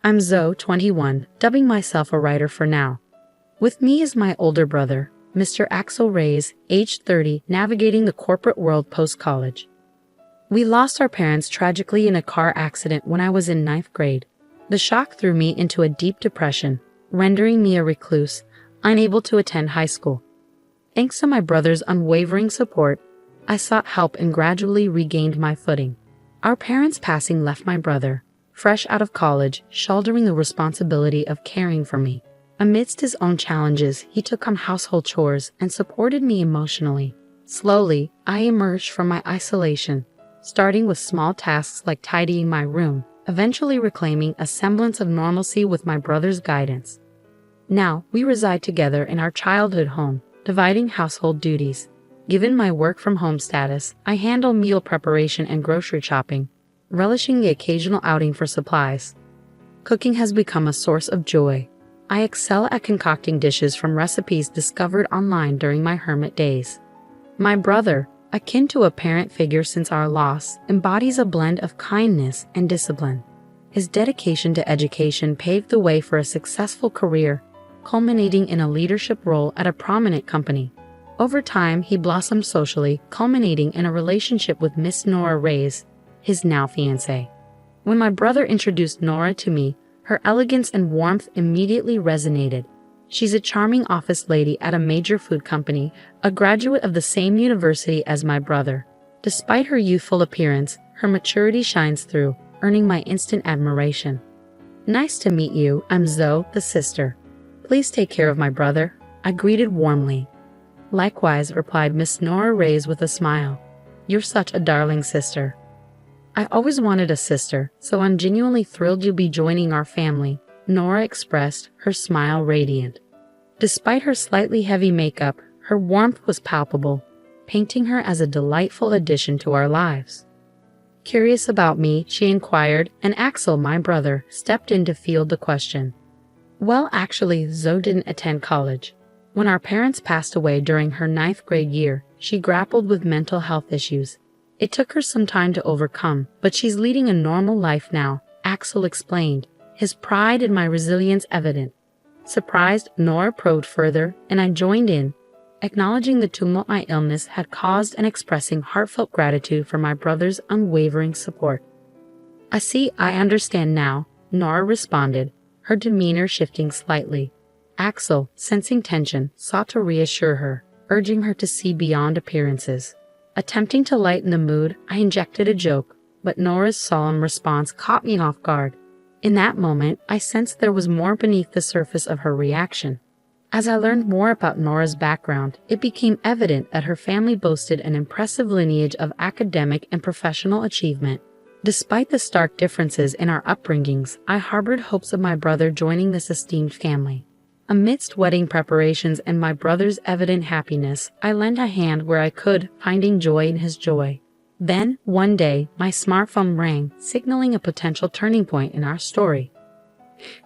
I'm Zoe, 21, dubbing myself a writer for now. With me is my older brother, Mr. Axel Reyes, aged 30, navigating the corporate world post-college. We lost our parents tragically in a car accident when I was in 9th grade. The shock threw me into a deep depression, rendering me a recluse, unable to attend high school. Thanks to my brother's unwavering support, I sought help and gradually regained my footing. Our parents' passing left my brother, fresh out of college, shouldering the responsibility of caring for me. Amidst his own challenges, he took on household chores and supported me emotionally. Slowly, I emerged from my isolation, starting with small tasks like tidying my room, eventually reclaiming a semblance of normalcy with my brother's guidance. Now, we reside together in our childhood home, dividing household duties. Given my work-from-home status, I handle meal preparation and grocery shopping, relishing the occasional outing for supplies. Cooking has become a source of joy. I excel at concocting dishes from recipes discovered online during my hermit days. My brother, akin to a parent figure since our loss, embodies a blend of kindness and discipline. His dedication to education paved the way for a successful career, culminating in a leadership role at a prominent company. Over time, he blossomed socially, culminating in a relationship with Miss Nora Reyes, his now fiancée. When my brother introduced Nora to me, her elegance and warmth immediately resonated. She's a charming office lady at a major food company, a graduate of the same university as my brother. Despite her youthful appearance, her maturity shines through, earning my instant admiration. Nice to meet you, I'm Zoe, the sister. Please take care of my brother, I greeted warmly. Likewise, replied Miss Nora Reyes with a smile. You're such a darling sister. I always wanted a sister, so I'm genuinely thrilled you'll be joining our family, Nora expressed, her smile radiant. Despite her slightly heavy makeup, her warmth was palpable, painting her as a delightful addition to our lives. Curious about me, she inquired, and Axel, my brother, stepped in to field the question. Well, actually, Zoe didn't attend college. When our parents passed away during her 9th grade year, she grappled with mental health issues. It took her some time to overcome, but she's leading a normal life now, Axel explained, his pride in my resilience evident. Surprised, Nora probed further, and I joined in, acknowledging the tumult my illness had caused and expressing heartfelt gratitude for my brother's unwavering support. I understand now, Nora responded, her demeanor shifting slightly. Axel, sensing tension, sought to reassure her, urging her to see beyond appearances. Attempting to lighten the mood, I injected a joke, but Nora's solemn response caught me off guard. In that moment, I sensed there was more beneath the surface of her reaction. As I learned more about Nora's background, it became evident that her family boasted an impressive lineage of academic and professional achievement. Despite the stark differences in our upbringings, I harbored hopes of my brother joining this esteemed family. Amidst wedding preparations and my brother's evident happiness, I lent a hand where I could, finding joy in his joy. Then, one day, my smartphone rang, signaling a potential turning point in our story.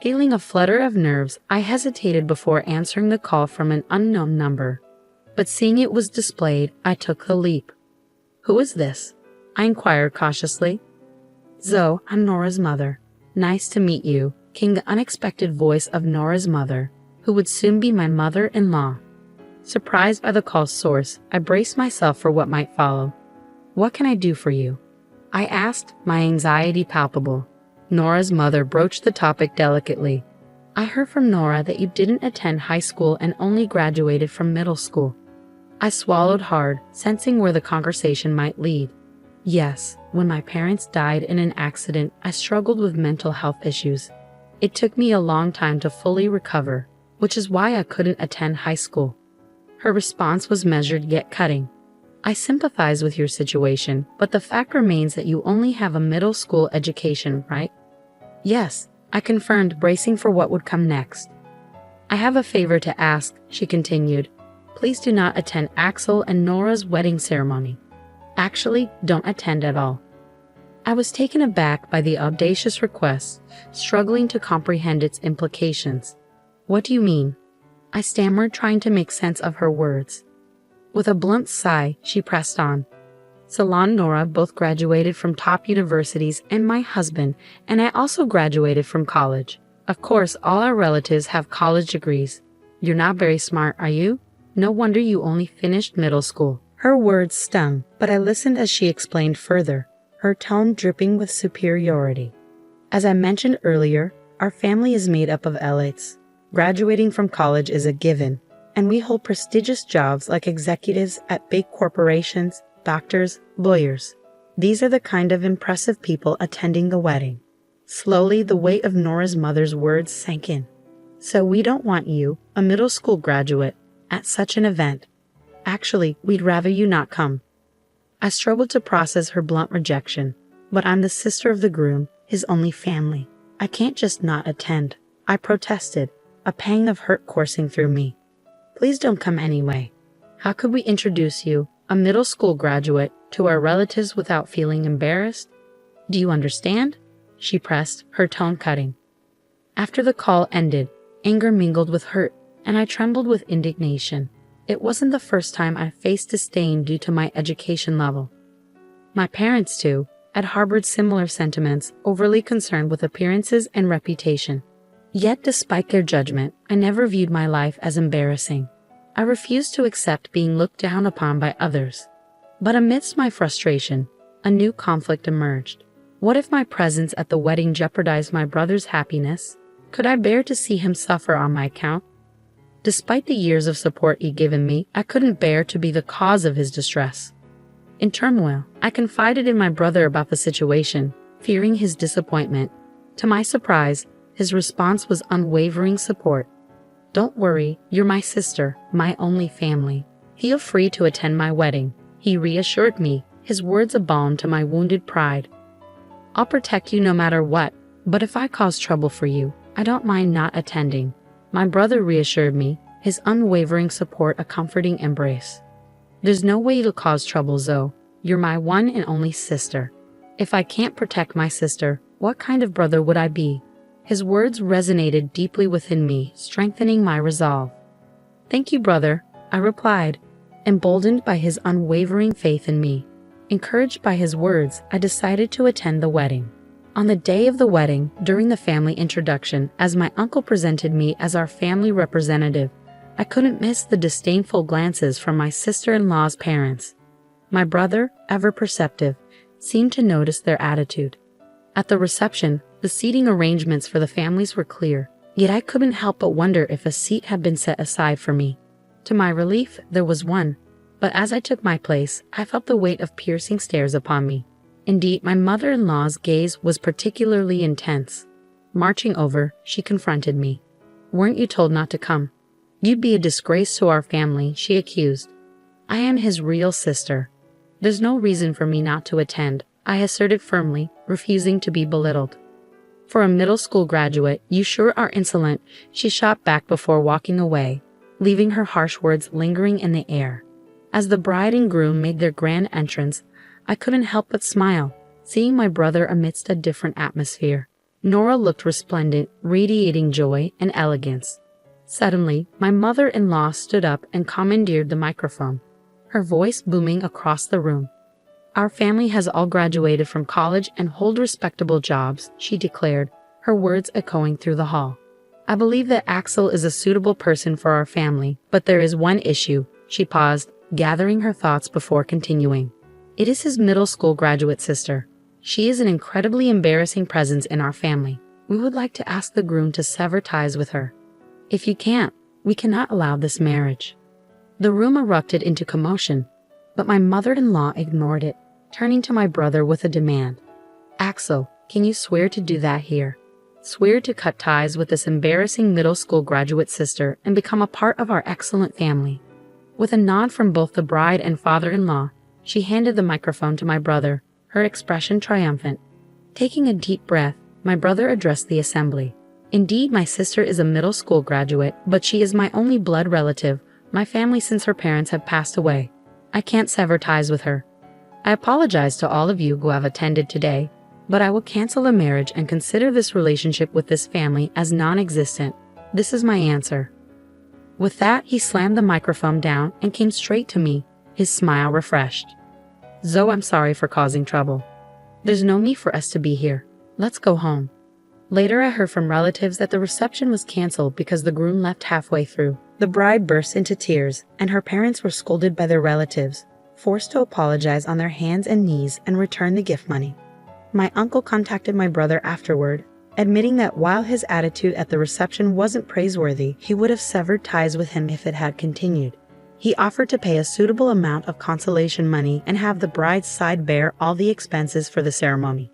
Feeling a flutter of nerves, I hesitated before answering the call from an unknown number. But seeing it was displayed, I took the leap. Who is this? I inquired cautiously. Zoe, I'm Nora's mother. Nice to meet you, came the unexpected voice of Nora's mother, who would soon be my mother-in-law. Surprised by the call's source, I braced myself for what might follow. What can I do for you? I asked, my anxiety palpable. Nora's mother broached the topic delicately. I heard from Nora that you didn't attend high school and only graduated from middle school. I swallowed hard, sensing where the conversation might lead. Yes, when my parents died in an accident, I struggled with mental health issues. It took me a long time to fully recover, which is why I couldn't attend high school. Her response was measured yet cutting. I sympathize with your situation, but the fact remains that you only have a middle school education, right? Yes, I confirmed, bracing for what would come next. I have a favor to ask, she continued. Please do not attend Axel and Nora's wedding ceremony. Actually, don't attend at all. I was taken aback by the audacious request, struggling to comprehend its implications. What do you mean? I stammered, trying to make sense of her words. With a blunt sigh, she pressed on. Salon Nora both graduated from top universities, and my husband and I also graduated from college. Of course, all our relatives have college degrees. You're not very smart, are you? No wonder you only finished middle school. Her words stung, but I listened as she explained further, her tone dripping with superiority. As I mentioned earlier, our family is made up of elites. Graduating from college is a given, and we hold prestigious jobs like executives at big corporations, doctors, lawyers. These are the kind of impressive people attending the wedding. Slowly, the weight of Nora's mother's words sank in. So we don't want you, a middle school graduate, at such an event. Actually, we'd rather you not come. I struggled to process her blunt rejection, but I'm the sister of the groom, his only family. I can't just not attend. I protested, a pang of hurt coursing through me. Please don't come anyway. How could we introduce you, a middle school graduate, to our relatives without feeling embarrassed? Do you understand? She pressed, her tone cutting. After the call ended, anger mingled with hurt, and I trembled with indignation. It wasn't the first time I faced disdain due to my education level. My parents, too, had harbored similar sentiments, overly concerned with appearances and reputation. Yet, despite their judgment, I never viewed my life as embarrassing. I refused to accept being looked down upon by others. But amidst my frustration, a new conflict emerged. What if my presence at the wedding jeopardized my brother's happiness? Could I bear to see him suffer on my account? Despite the years of support he'd given me, I couldn't bear to be the cause of his distress. In turmoil, I confided in my brother about the situation, fearing his disappointment. To my surprise, his response was unwavering support. Don't worry, you're my sister, my only family. Feel free to attend my wedding, he reassured me, his words a balm to my wounded pride. I'll protect you no matter what, but if I cause trouble for you, I don't mind not attending. My brother reassured me, his unwavering support a comforting embrace. There's no way to cause trouble, Zoe. You're my one and only sister. If I can't protect my sister, what kind of brother would I be? His words resonated deeply within me, strengthening my resolve. Thank you, brother, I replied, emboldened by his unwavering faith in me. Encouraged by his words, I decided to attend the wedding. On the day of the wedding, during the family introduction, as my uncle presented me as our family representative, I couldn't miss the disdainful glances from my sister-in-law's parents. My brother, ever perceptive, seemed to notice their attitude. At the reception, the seating arrangements for the families were clear, yet I couldn't help but wonder if a seat had been set aside for me. To my relief, there was one, but as I took my place, I felt the weight of piercing stares upon me. Indeed, my mother-in-law's gaze was particularly intense. Marching over, she confronted me. Weren't you told not to come? You'd be a disgrace to our family, she accused. I am his real sister. There's no reason for me not to attend, I asserted firmly, refusing to be belittled. For a middle school graduate, you sure are insolent, she shot back before walking away, leaving her harsh words lingering in the air. As the bride and groom made their grand entrance, I couldn't help but smile, seeing my brother amidst a different atmosphere. Nora looked resplendent, radiating joy and elegance. Suddenly, my mother-in-law stood up and commandeered the microphone, her voice booming across the room. Our family has all graduated from college and hold respectable jobs, she declared, her words echoing through the hall. I believe that Axel is a suitable person for our family, but there is one issue. She paused, gathering her thoughts before continuing. It is his middle school graduate sister. She is an incredibly embarrassing presence in our family. We would like to ask the groom to sever ties with her. If you can't, we cannot allow this marriage. The room erupted into commotion, but my mother-in-law ignored it, turning to my brother with a demand. Axel, can you swear to do that here? Swear to cut ties with this embarrassing middle school graduate sister and become a part of our excellent family. With a nod from both the bride and father-in-law, she handed the microphone to my brother, her expression triumphant. Taking a deep breath, my brother addressed the assembly. Indeed, my sister is a middle school graduate, but she is my only blood relative, my family since her parents have passed away. I can't sever ties with her. I apologize to all of you who have attended today, but I will cancel the marriage and consider this relationship with this family as non-existent. This is my answer. With that, he slammed the microphone down and came straight to me, his smile refreshed. Zoe, I'm sorry for causing trouble. There's no need for us to be here. Let's go home. Later, I heard from relatives that the reception was canceled because the groom left halfway through. The bride burst into tears, and her parents were scolded by their relatives, forced to apologize on their hands and knees and return the gift money. My uncle contacted my brother afterward, admitting that while his attitude at the reception wasn't praiseworthy, he would have severed ties with him if it had continued. He offered to pay a suitable amount of consolation money and have the bride's side bear all the expenses for the ceremony.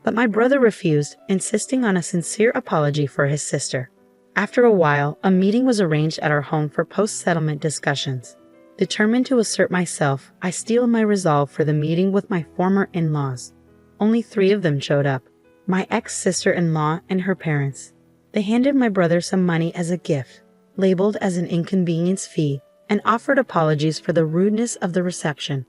But my brother refused, insisting on a sincere apology for his sister. After a while, a meeting was arranged at our home for post-settlement discussions. Determined to assert myself, I steeled my resolve for the meeting with my former in-laws. Only 3 of them showed up: my ex-sister-in-law and her parents. They handed my brother some money as a gift, labeled as an inconvenience fee, and offered apologies for the rudeness of the reception.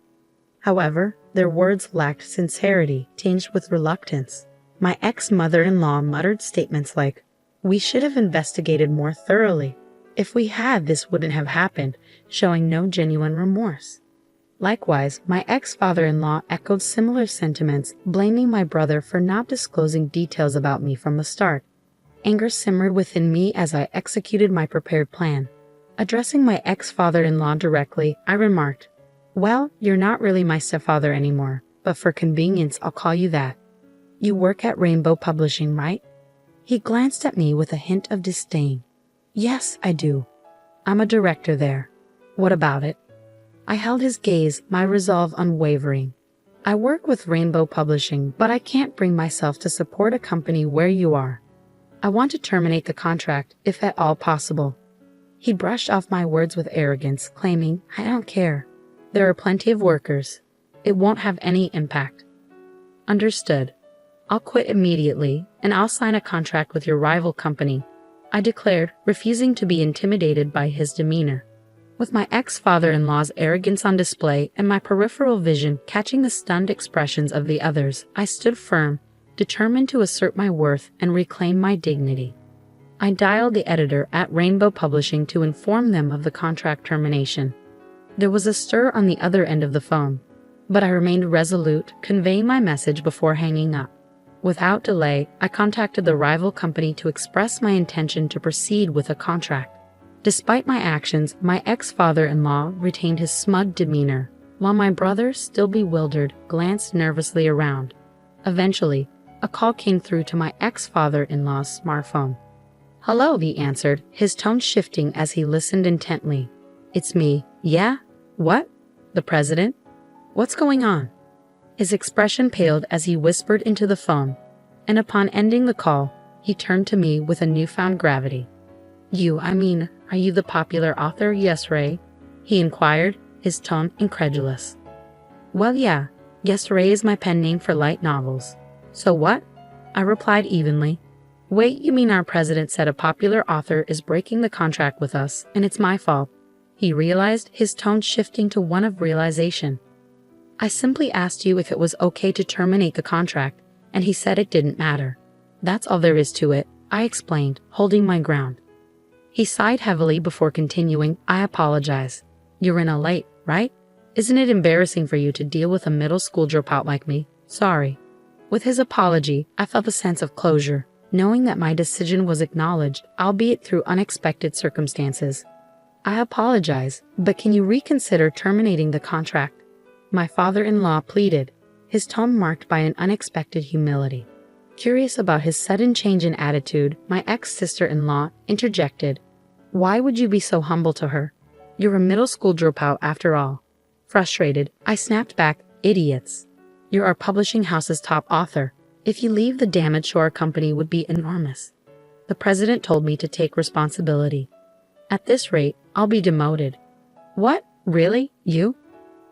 However, their words lacked sincerity, tinged with reluctance. My ex-mother-in-law muttered statements like, "We should have investigated more thoroughly. If we had, this wouldn't have happened," showing no genuine remorse. Likewise, my ex-father-in-law echoed similar sentiments, blaming my brother for not disclosing details about me from the start. Anger simmered within me as I executed my prepared plan. Addressing my ex-father-in-law directly, I remarked, "Well, you're not really my stepfather anymore, but for convenience I'll call you that. You work at Rainbow Publishing, right?" He glanced at me with a hint of disdain. "Yes, I do. I'm a director there. What about it?" I held his gaze, my resolve unwavering. "I work with Rainbow Publishing, but I can't bring myself to support a company where you are. I want to terminate the contract, if at all possible." He brushed off my words with arrogance, claiming, "I don't care. There are plenty of workers. It won't have any impact." "Understood. I'll quit immediately, and I'll sign a contract with your rival company," I declared, refusing to be intimidated by his demeanor. With my ex-father-in-law's arrogance on display and my peripheral vision catching the stunned expressions of the others, I stood firm, determined to assert my worth and reclaim my dignity. I dialed the editor at Rainbow Publishing to inform them of the contract termination. There was a stir on the other end of the phone, but I remained resolute, conveying my message before hanging up. Without delay, I contacted the rival company to express my intention to proceed with a contract. Despite my actions, my ex-father-in-law retained his smug demeanor, while my brother, still bewildered, glanced nervously around. Eventually, a call came through to my ex-father-in-law's smartphone. "Hello," he answered, his tone shifting as he listened intently. "It's me. Yeah? What? The president? What's going on?" His expression paled as he whispered into the phone, and upon ending the call, he turned to me with a newfound gravity. Are you the popular author, Yes Ray?" he inquired, his tone incredulous. "Well, yeah. Yes Ray is my pen name for light novels." "So what?" I replied evenly. "Wait, you mean our president said a popular author is breaking the contract with us, and it's my fault?" He realized, his tone shifting to one of realization. "I simply asked you if it was okay to terminate the contract, and he said it didn't matter. That's all there is to it," I explained, holding my ground. He sighed heavily before continuing, "I apologize. You're in a late, right? Isn't it embarrassing for you to deal with a middle school dropout like me? Sorry." With his apology, I felt a sense of closure, knowing that my decision was acknowledged, albeit through unexpected circumstances. "I apologize, but can you reconsider terminating the contract?" my father-in-law pleaded, his tone marked by an unexpected humility. Curious about his sudden change in attitude, my ex-sister-in-law interjected, "Why would you be so humble to her? You're a middle school dropout after all." Frustrated, I snapped back, "Idiots. You're our publishing house's top author. If you leave, the damage to our company would be enormous. The president told me to take responsibility. At this rate, I'll be demoted." "What? Really? You?"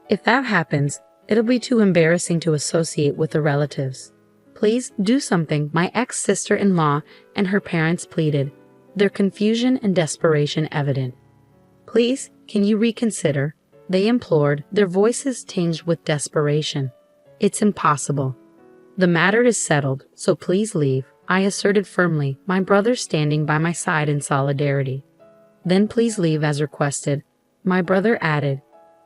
"If that happens, it'll be too embarrassing to associate with the relatives." "Please, do something," my ex-sister-in-law and her parents pleaded, their confusion and desperation evident. "Please, can you reconsider?" they implored, their voices tinged with desperation. "It's impossible. The matter is settled, so please leave," I asserted firmly, my brother standing by my side in solidarity. "Then please leave as requested," my brother added,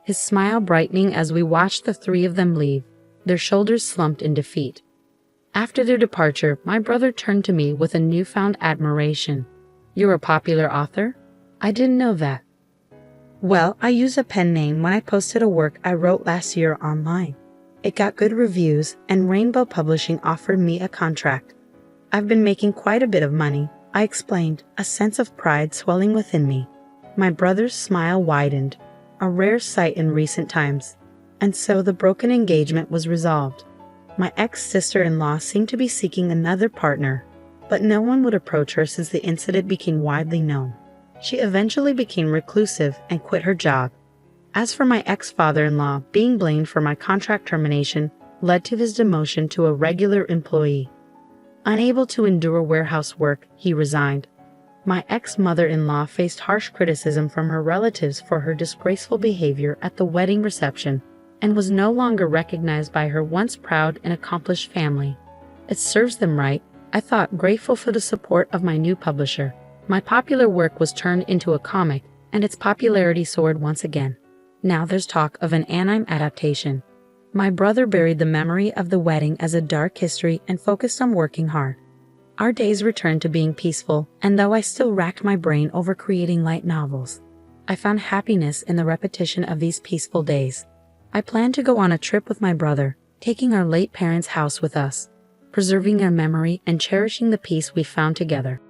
his smile brightening as we watched the three of them leave, their shoulders slumped in defeat. After their departure, my brother turned to me with a newfound admiration. "You're a popular author? I didn't know that." "Well, I use a pen name when I posted a work I wrote last year online. It got good reviews, and Rainbow Publishing offered me a contract. I've been making quite a bit of money," I explained, a sense of pride swelling within me. My brother's smile widened, a rare sight in recent times. And so the broken engagement was resolved. My ex-sister-in-law seemed to be seeking another partner, but no one would approach her since the incident became widely known. She eventually became reclusive and quit her job. As for my ex-father-in-law, being blamed for my contract termination led to his demotion to a regular employee. Unable to endure warehouse work, he resigned. My ex-mother-in-law faced harsh criticism from her relatives for her disgraceful behavior at the wedding reception and was no longer recognized by her once proud and accomplished family. It serves them right, I thought, grateful for the support of my new publisher. My popular work was turned into a comic, and its popularity soared once again. Now there's talk of an anime adaptation. My brother buried the memory of the wedding as a dark history and focused on working hard. Our days returned to being peaceful, and though I still racked my brain over creating light novels, I found happiness in the repetition of these peaceful days. I planned to go on a trip with my brother, taking our late parents' house with us, preserving their memory and cherishing the peace we found together.